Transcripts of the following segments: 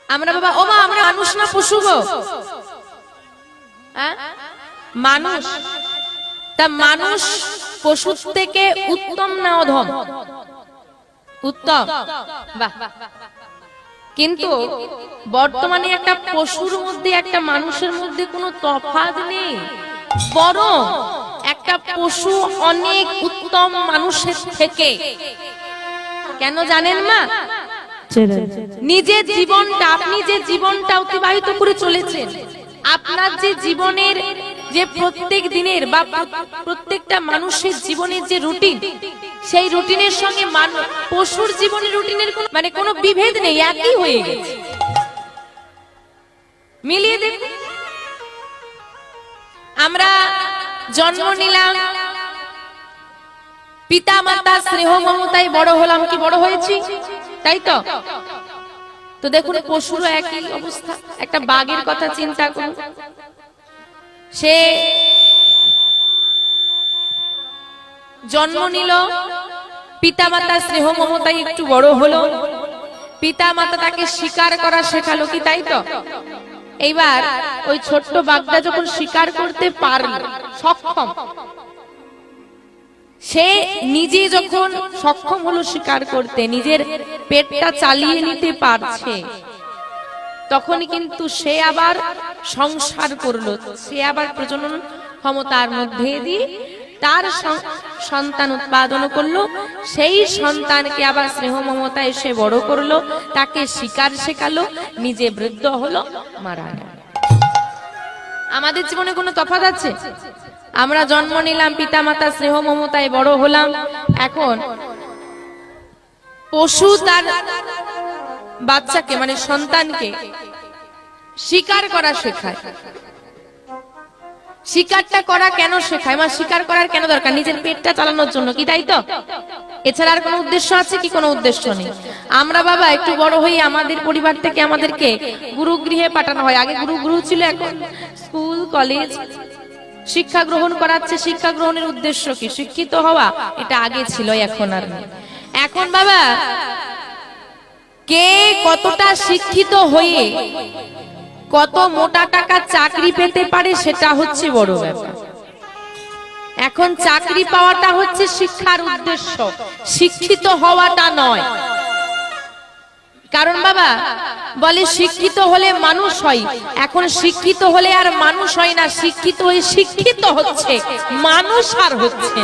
আমরা বাবা ও মা আমরা মানুষ না পশু গো? মানুষ। তা মানুষ পশু থেকে উত্তম না অধম? উত্তম। বাহ। কিন্তু বর্তমানে একটা পশুর মধ্যে একটা মানুষের মধ্যে কোনো তফাৎ নেই, বরং একটা পশু অনেক উত্তম মানুষের থেকে। কেন জানেন মা? নিজের জীবনটা আপনি যে জীবনটা অতিবাহিত করে চলেছেন, আপনার যে জীবনের যে প্রত্যেক দিনের বা প্রত্যেকটা মানুষের জীবনের যে রুটিন, সেই রুটিনের সঙ্গে পশুর জীবনের রুটিনের কোনো বিভেদ নেই, একই হয়ে গেছে। মিলিয়ে দেখুন। আমরা জন্ম নিলাম, পিতা মাতা স্নেহ মমতায় বড় হলাম, কি বড় হয়েছি? তাই তো। তো দেখুন পশুরও একই অবস্থা। একটা বাঘের কথা চিন্তা করুন, সে জন্ম নিল, পিতা মাতা স্নেহ মমতায় একটু বড় হলো, পিতা মাতা তাকে শিকার করা শেখালো, কি তাই তো? এইবার ওই ছোট্ট বাঘটা যখন শিকার করতে পারল, সক্ষম, সে নিজে যখন সক্ষম হলো শিকার করতে, নিজের পেটটা চালিয়ে নিতে পারছে, তখন কিন্তু সে আবার সংসার করলো, সে আবার প্রজনন ক্ষমতার মধ্যে দিয়ে তার সন্তান উৎপাদন করলো, সেই সন্তানকে আবার স্নেহ মমতায় সে বড় করলো, তাকে শিকার শেখালো, নিজে বৃদ্ধ হলো, মারা গেল। আমাদের জীবনে কোনো তফাৎ আছে? আমরা জন্ম নিলাম, পিতা মাতা স্নেহ মমতায় বড় হলাম। এখন পশু তার বাচ্চাকে সন্তানকে শিকার করা শেখায়। শিকারটা করা কেন শেখায়? শিকার করার কেন দরকার? নিজের পেটটা চালানোর জন্য, কি তাই তো? এছাড়া আর কোনো উদ্দেশ্য আছে কি? কোনো উদ্দেশ্য নেই। আমরা বাবা একটু বড় হই, আমাদের পরিবার থেকে আমাদেরকে গুরুগৃহে পাঠানো হয়। আগে গুরু ছিল, এখন স্কুল কলেজ শিক্ষা গ্রহণ করাচ্ছে। শিক্ষা গ্রহণের উদ্দেশ্য কি? শিক্ষিত হওয়া। এটা আগে ছিল, এখন আর নেই। এখন বাবা কে কতটা শিক্ষিত হয়ে কত মোটা টাকা চাকরি পেতে পারে, সেটা হচ্ছে বড় ব্যাপার। এখন চাকরি পাওয়াটা হচ্ছে শিক্ষার উদ্দেশ্য, শিক্ষিত হওয়াটা নয়। কারণ বাবা বলে শিক্ষিত হলে মানুষ হয়, এখন শিক্ষিত হলে আর মানুষ হয় না, শিক্ষিত হয়ে শিক্ষিত হচ্ছে, মানুষ আর হচ্ছে।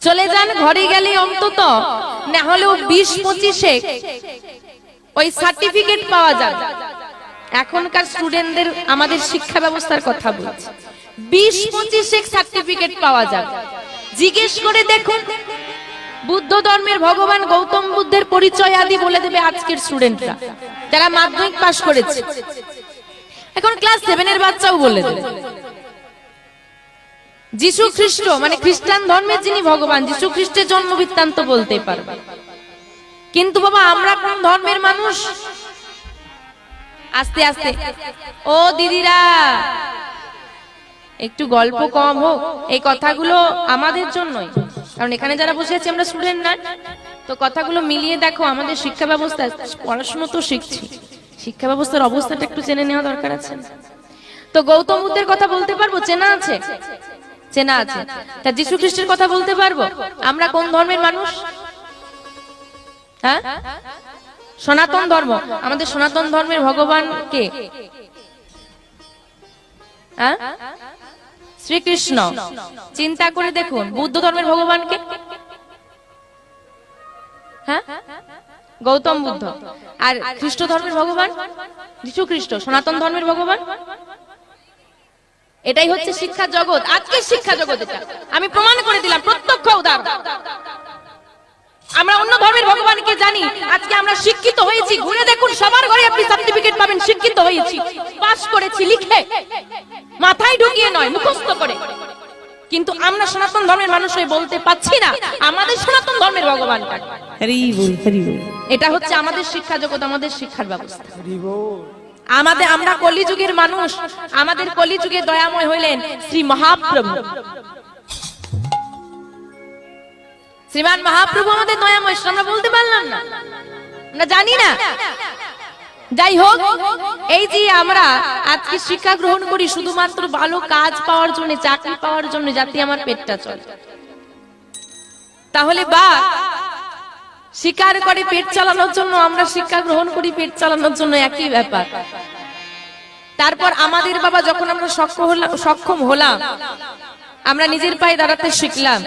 চলে যান ঘরে গেলে অন্তত না হলেও 20-25-এ ওই সার্টিফিকেট পাওয়া যায়। এখনকার স্টুডেন্টদের আমাদের শিক্ষা ব্যবস্থার কথা বলছি, 20-25-এ সার্টিফিকেট পাওয়া যায়। জিজ্ঞেস করে দেখুন, বুদ্ধ ধর্মের ভগবান গৌতম বুদ্ধের পরিচয় আদি বলে দেবে আজকের স্টুডেন্টরা, যারা মাধ্যমিক পাশ করেছে। এখন ক্লাস 7-এর বাচ্চাও বলে দেবে। যিশু খ্রিস্ট খ্রিস্টান ধর্মের যিনি ভগবান, যিশু খ্রিস্টের জন্ম বৃত্তান্ত বলতে পারবে। কিন্তু বাবা আমরা কোন ধর্মের মানুষ? আস্তে আস্তে ও দিদিরা, একটু গল্প কম হোক, এই কথাগুলো আমাদের জন্যই। কারণ এখানে যারা বসে আছে আমরা স্টুডেন্ট না, তো কথাগুলো মিলিয়ে দেখো। আমাদের শিক্ষা ব্যবস্থা, পড়াশোনা তো শিখছি, শিক্ষা ব্যবস্থার অবস্থাটা একটু জেনে নেওয়া দরকার আছে। তো গৌতম বুদ্ধের কথা বলতে পারবো? চেনা আছে? চেনা আছে। তা যিশু খ্রিস্টের কথা বলতে পারবো? আমরা কোন ধর্মের মানুষ? হ্যাঁ, সনাতন ধর্ম। আমাদের সনাতন ধর্মের ভগবান কে? হ্যাঁ, শ্রীকৃষ্ণ। চিন্তা করে দেখুন, বুদ্ধ ধর্মের ভগবান কে? হ্যাঁ, গৌতম বুদ্ধ। আর খ্রিস্ট ধর্মের ভগবান যিশু খ্রিস্ট। সনাতন ধর্মের ভগবান, এটাই হচ্ছে শিক্ষা জগৎ। আজকের শিক্ষা জগৎ এটা আমি প্রমাণ করে দিলাম, প্রত্যক্ষ উদাহরণ। আমরা অন্য ধর্মের ভগবানকে জানি, আজকে আমরা শিক্ষিত হয়েছি। ঘুরে দেখুন, সবার ঘরে আপনি সার্টিফিকেট পাবেন, শিক্ষিত হয়েছি, পাস করেছি, লিখে মাথায় ঢুকিয়ে নয়, মুখস্থ করে। কিন্তু আমরা সনাতন ধর্মের মানুষ হয়ে বলতে পাচ্ছি না আমাদের সনাতন ধর্মের ভগবানটা। এটা হচ্ছে আমাদের শিক্ষা জগৎ, আমাদের শিক্ষার ব্যবস্থা। আমরা কলিযুগের মানুষ, আমাদের কলিযুগে দয়াময় হইলেন শ্রী মহাপ্রভু। শ্রীমান মহাপ্রভু আমাদের দয়াময়, আমরা বলতে পারলাম না। না জানি না। যাই হোক, এই যে আমরা আজকে শিক্ষা গ্রহণ করি শুধুমাত্র ভালো কাজ পাওয়ার জন্য, চাকরি পাওয়ার জন্য, যাতে আমার পেটটা চলে। তাহলে বা শিকার করে পেট চালানোর জন্য, আমরা শিক্ষা গ্রহণ করি পেট চালানোর জন্য, একই ব্যাপার। তারপর আমাদের বাবা যখন আমরা সক্ষম হলাম, আমরা নিজের পায়ে দাঁড়াতে শিখলাম,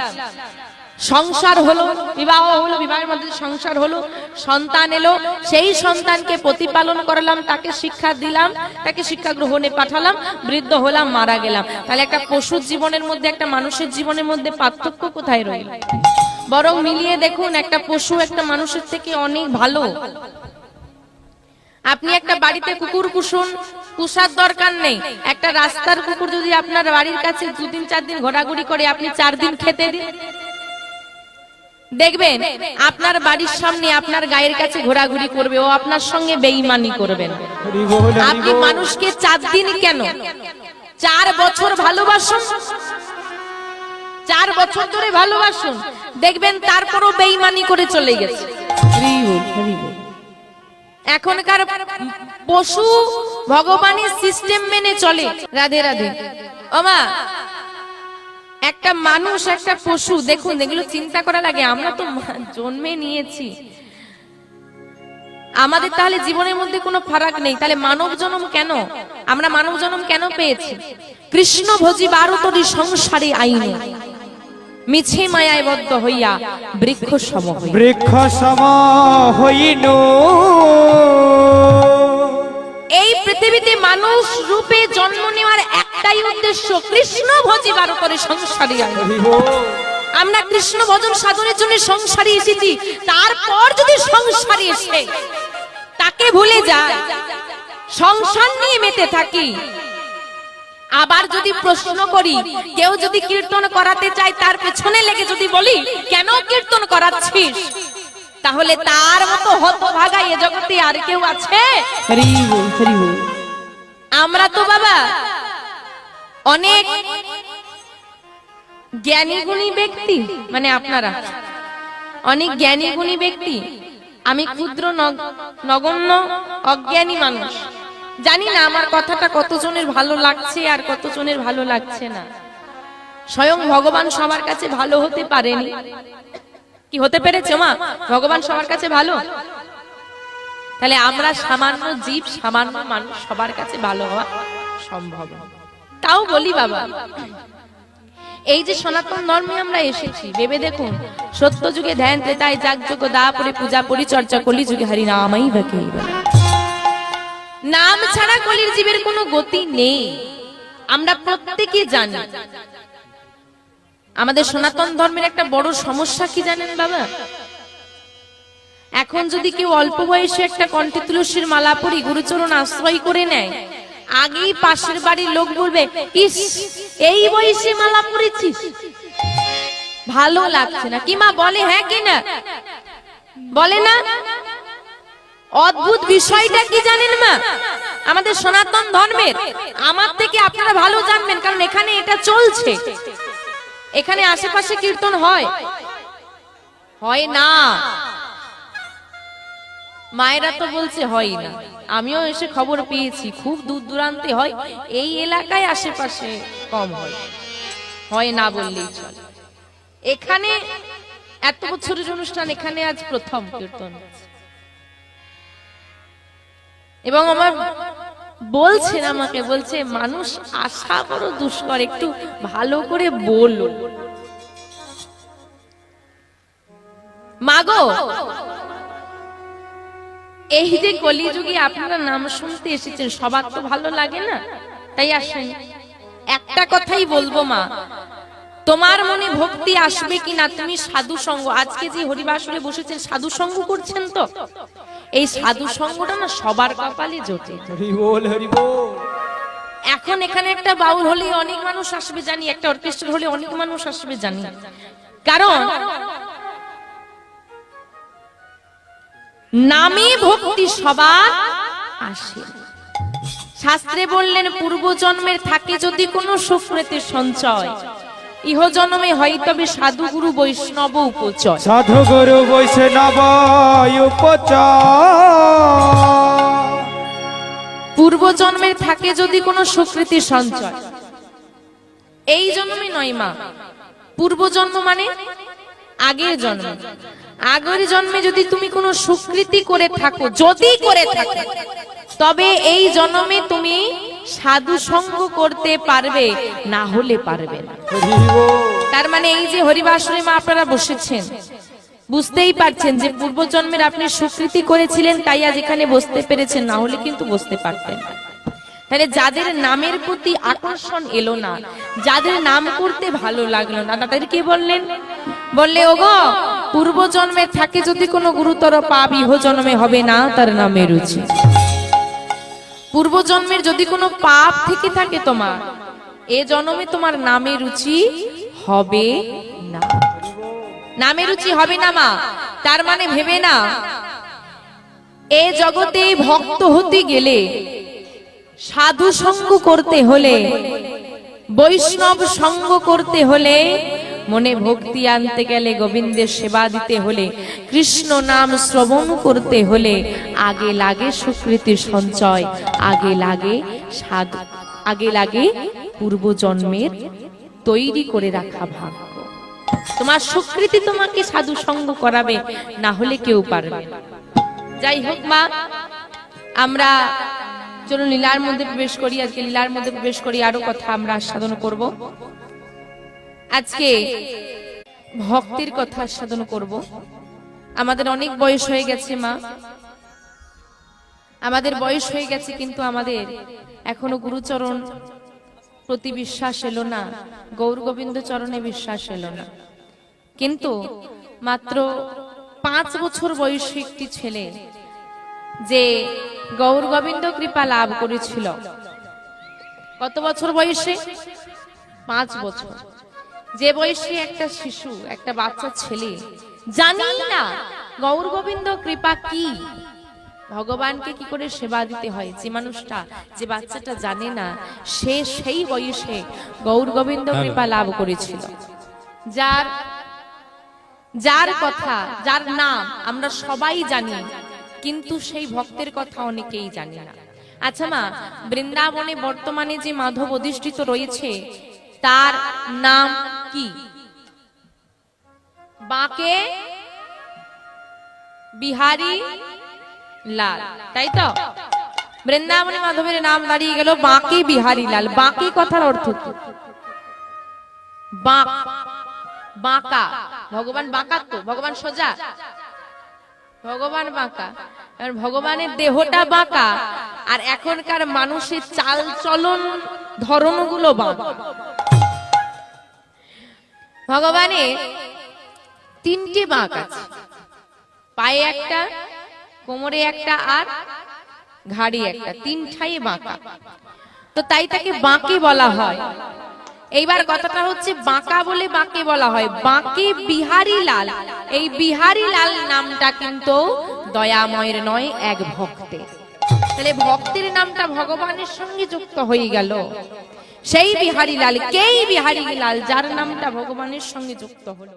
সংসার হলো, বিবাহ হলো, বিবাহের মধ্যে সংসার হলো, সন্তান এলো, সেই সন্তানকে প্রতিপালন করলাম, তাকে শিক্ষা দিলাম, তাকে শিক্ষা গ্রহণে পাঠালাম, বৃদ্ধ হলাম, মারা গেলাম। তাহলে একটা পশুর জীবনের মধ্যে একটা মানুষের জীবনের মধ্যে পার্থক্য কোথায় রইল? বরং মিলিয়ে দেখুন, একটা পশু একটা মানুষের থেকে অনেক ভালো। আপনি একটা বাড়িতে কুকুর পুষুন, পুষার দরকার নেই। একটা রাস্তার কুকুর যদি আপনার বাড়ির কাছে 2-3-4 দিন ঘোরাঘুরি করে, আপনি 4 দিন খেতে দিন, দেখবেন আপনার বাড়ির সামনে আপনার গায়ের কাছে ঘোরাঘুরি করবে, ও আপনার সঙ্গে বেঈমানি করবে। আপনি মানুষকে 4 দিন কেন, 4 বছর ভালোবাসুন, 4 বছর ধরে ভালোবাসুন, দেখবেন তারপরও বেঈমানি করে চলে গেছে। এখনকার পশু ভগবানের সিস্টেম মেনে চলে। রাধে রাধে। ওমা, একটা মানুষ একটা পশু, দেখুন এগুলো চিন্তা করা লাগে। আমরা তো জন্মে নিয়েছি, আমাদের তাহলে জীবনের মধ্যে কোনো ফারাক নেই। তাহলে মানব জন্ম কেন? আমরা মানব জন্ম কেন পেয়েছি? কৃষ্ণ ভোজি 12 তরি সংসারে আইনে, মিছে মায়ায় বদ্ধ হইয়া বৃক্ষ সম হই, বৃক্ষ সম হইন। এই পৃথিবীতে মানুষ রূপে জন্ম নেওয়ার একটাই উদ্দেশ্য, কৃষ্ণ ভোজি 12 তরি সংসারে আইনে। আমরা কৃষ্ণ ভজন সাধনের জন্য সংসারে এসেছি। তারপর যদি সংসারে এসে তাকে ভুলে যায়, সংসার নিয়ে মেতে থাকি, আবার যদি প্রশ্ন করি, কেউ যদি কীর্তন করাতে চায়, তার পেছনে লেগে যদি বলি কেন কীর্তন করাচ্ছিস, তাহলে তার মতো হতভাগা এ জগতে আর কেউ আছে? আমরা তো বাবা অনেক জ্ঞানী গুণী ব্যক্তি, মানে আপনারা অনেক জ্ঞানী গুণী ব্যক্তি, আমি ক্ষুদ্র নগণ্য অজ্ঞানী মানুষ। জানি না আমার কথাটা কতজনের ভালো লাগছে আর কতজনের ভালো লাগছে না। স্বয়ং ভগবান সবার কাছে ভালো হতে পারেনি, কি হতে পেরেছে মা? ভগবান সবার কাছে ভালো। তাহলে আমরা সামান্য জীব, সামান্য মানুষ, সবার কাছে ভালো হওয়া সম্ভব। তাও বলি বাবা, এই যে সনাতন ধর্মে আমরা এসেছি, ভেবে দেখুন, সত্য যুগে ধ্যান, ত্রেতায় যাগযজ্ঞ, দাপরে পূজা পরিচর্যা, কলি যুগে হরি নামই বাকি। নাম ছাড়া কলির জীবের কোনো গতি নেই, আমরা প্রত্যেকে জানি। আমাদের সনাতন ধর্মের একটা বড় সমস্যা কি জানেন বাবা? এখন যদি কেউ অল্প বয়সে একটা কণ্ঠে তুলসীর মালা পরি গুরুচরণ আশ্রয় করে নেয়, আগেই পাশের বাড়ির লোক বলবে, ইস এই বয়সে মালা পরেছিস, ভালো লাগছে না। কি মা বলে? হ্যাঁ কি না বলে না? অদ্ভুত বিষয়টা কি জানেন মা? আমাদের সনাতন ধর্মের, আমার থেকে আপনারা ভালো জানবেন, কারণ এখানে এটা চলছে। এখানে আশেপাশে কীর্তন হয় না? মায়েরা তো বলছে হয় না, আমিও এসে খবর পেয়েছি খুব দূর দূরান্তে হয়, এই এলাকায় আশেপাশে কম হয় না বললেই চলে। এখানে এত বছরের অনুষ্ঠান, এখানে আজ প্রথম কীর্তন। এবং আমার বলছেন, আমাকে বলছে, মানুষ আশা বড় দুষ্কর, একটু ভালো করে বলো। মাগো, এই যে কলিযুগে আপনারা নাম শুনতে এসেছেন, সবার তো ভালো লাগে না, তাই আসেন। একটা কথাই বলবো মা, তোমার মনে ভক্তি আসবে কিনা, তুমি সাধু সঙ্গ, আজকে যে হরিবাসরে বসেছেন সাধু সঙ্গ করছেন তো, এই সাধু সঙ্গটা না সবার কপালে জোটে। এখন এখানে একটা বাউল হলে অনেক মানুষ আসবে জানি, একটা অর্কেস্ট্রা হলে অনেক মানুষ আসবে জানি, কারণ নামে ভক্তি সবার আসে। শাস্ত্রে বললেন, পূর্ব জন্মের থাকে যদি কোনো সুকৃতের সঞ্চয়, ইহ জন্মে হয় তবে সাধু গুরু বৈষ্ণব উপচয়। সাধু গুরু বৈষ্ণব উপচয়। পূর্ব জন্মের থাকে যদি কোনো সুকৃতি সঞ্চয়, এই জন্মে নয় মা, পূর্ব জন্ম মানে আগের জন্ম। আগের জন্মে যদি তুমি কোনো সুকৃতি করে থাকো, যদি করে থাকো, তবে এই জন্মে তুমি সাধু সঙ্গ করতে পারবে, না হলে পারবে না। তার মানে এই যে হরিবাসরে মা আপনারা বসেছেন, বুঝতেই পারছেন যে পূর্ব জন্মের আপনি সুকৃতি করেছিলেন, তাই আজ এখানে বসতে পেরেছেন, না হলে কিন্তু বসতে পারতেন না। তাহলে যাদের নামের প্রতি আকর্ষণ এলো না, যাদের নাম করতে ভালো লাগলো না, তাদের কি বললেন? বললে ওগো, পূর্ব জন্মে থাকে যদি কোনো গুরুতর পাপ, ইহ জন্মে হবে না তার নামে রুচি। পূর্ব জন্মের যদি কোনো পাপ থেকে থাকে তোমার, এ জন্মে তোমার নামে রুচি হবে না, নামে রুচি হবে না মা। তার মানে ভেবে না, এ জগতে ভক্ত হতে গেলে, সাধু সঙ্গ করতে হলে, বৈষ্ণব সঙ্গ করতে হলে, মনে ভক্তি আনতে গেলে, গোবিন্দের সেবা দিতে হলে, কৃষ্ণ নাম শ্রবণ করতে হলে আগে লাগে সুকৃতি সঞ্চয়, আগে লাগে সাধু, আগে লাগে পূর্ব জন্মের তৈরি করে রাখা ভাগ্য। তোমার সুকৃতি তোমাকে সাধু সঙ্গ করাবে, না হলে কেউ পারবে না। যাই হোক মা, আমরা চলুন লীলার মধ্যে প্রবেশ করি। আজকে লীলার মধ্যে প্রবেশ করি, আরো কথা আমরা আস্বাদন করব। আজকে ভক্তির কথা আস্বাদন করব। আমাদের অনেক বয়স হয়ে গেছে মা, আমাদের বয়স হয়ে গেছে, কিন্তু আমাদের এখনো গুরুচরণ প্রতি বিশ্বাস এলো না, গৌর গোবিন্দ চরণে বিশ্বাস এলো না। কিন্তু মাত্র 5 বছর বয়সী একটি ছেলে যে গৌর গোবিন্দ কৃপা লাভ করেছিল, কত বছর বয়সে? 5 বছর। যে বয়সী একটা শিশু, একটা বাচ্চা ছেলে জানি না গৌর গোবিন্দ কৃপা কি, ভগবানকে কি করে সেবা দিতে হয়, যে মানুষটা, যে বাচ্চাটা জানে না, সে সেই বয়সে গৌর গোবিন্দ কৃপা লাভ করেছিল। যার কথা, যার নাম আমরা সবাই জানি, কিন্তু সেই ভক্তের কথা অনেকেই জানি না। আচ্ছা মা, বৃন্দাবনে বর্তমানে যে মাধব অধিষ্ঠিত রয়েছে, তার নাম কি? বাঁকে বিহারী লাল, তাই তো? বৃন্দাবনে মাধবের নাম দাঁড়িয়ে গেল বাঁকে বিহারী লাল। বাঁকে কথার অর্থ কি? বাঁকা, ভগবান বাঁকা তো, ভগবান সোজা, ভগবান বাঁকা। ভগবানের দেহটা বাঁকা, আর এখনকার মানুষের চাল চলন ধরনগুলো বাঁকা। ভগবানের 3টে বাঁক আছে, পায়ে একটা, কোমরে একটা, আর ঘাড়ে একটা, 3ঠাই বাঁকা। তো তাই তাকে বাঁকে বলা হয়। এইবার কথাটা হচ্ছে, বাঁকা বলে বাঁকে বলা হয়, বাঁকে বিহারী লাল। এই বিহারী লাল নামটা কিন্তু দয়াময়ের নয়, এক ভক্তের। তাহলে ভক্তের নামটা ভগবানের সঙ্গে যুক্ত হয়ে গেল। সেই বিহারী লাল, কেই বিহারী লাল, যার নামটা ভগবানের সঙ্গে যুক্ত হলো।